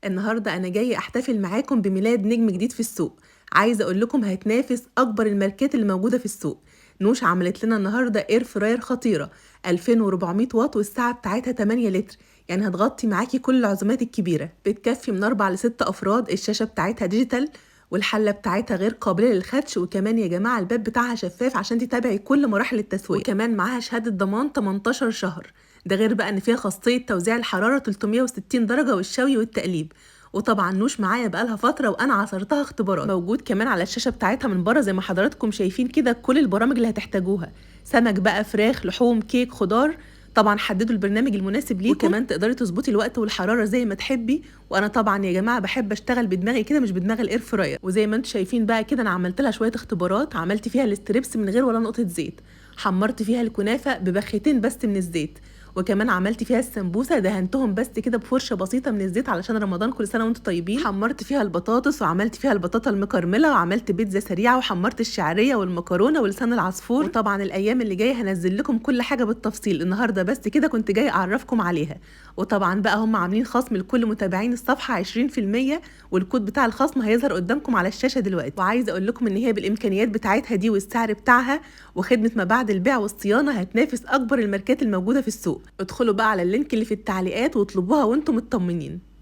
النهارده انا جاي احتفل معاكم بميلاد نجم جديد في السوق. عايزه اقول لكم هتنافس اكبر الماركات اللي موجوده في السوق. نوش عملت لنا النهارده اير فراير خطيره 2400 واط والسعه بتاعتها 8 لتر، يعني هتغطي معاكي كل العزومات الكبيره، بتكفي من 4 ل 6 افراد. الشاشه بتاعتها ديجيتال والحله بتاعتها غير قابله للخدش، وكمان يا جماعه الباب بتاعها شفاف عشان تتابعي كل مراحل التسويه، وكمان معاها شهاده ضمان 18 شهر. ده غير بقى ان فيها خاصيه توزيع الحراره 360 درجه والشوي والتقليب. وطبعا نوش معايا بقالها فتره وانا عصرتها اختبارات. موجود كمان على الشاشه بتاعتها من بره زي ما حضراتكم شايفين كده كل البرامج اللي هتحتاجوها، سمك بقى، فراخ، لحوم، كيك، خضار. طبعا حددوا البرنامج المناسب ليكم، وكمان تقدري تظبطي الوقت والحراره زي ما تحبي. وانا طبعا يا جماعه بحب اشتغل بدماغي كده مش بدماغ الاير فراير. وزي ما انتم شايفين بقى كده انا عملت لها شويه اختبارات، عملت فيها الاستريبس من غير ولا نقطه زيت، حمرت فيها الكنافه ببختين بس من الزيت، وكمان عملت فيها السمبوسه دهنتهم بس كده بفرشه بسيطه من الزيت علشان رمضان، كل سنه وانتم طيبين. حمرت فيها البطاطس وعملت فيها البطاطا المكرمله، وعملت بيتزا سريعه، وحمرت الشعريه والمكرونه ولسان العصفور. وطبعا الايام اللي جايه هنزل لكم كل حاجه بالتفصيل، النهارده بس كده كنت جاي اعرفكم عليها. وطبعا بقى هم عاملين خصم لكل متابعين الصفحه 20%، والكود بتاع الخصم هيظهر قدامكم على الشاشه دلوقتي. وعايزه اقول لكم ان هي بالامكانيات بتاعتها دي والسعر بتاعها وخدمه ما بعد البيع والصيانه هتنافس اكبر الماركات الموجوده في السوق. ادخلوا بقى على اللينك اللي في التعليقات واطلبوها وانتم مطمنين.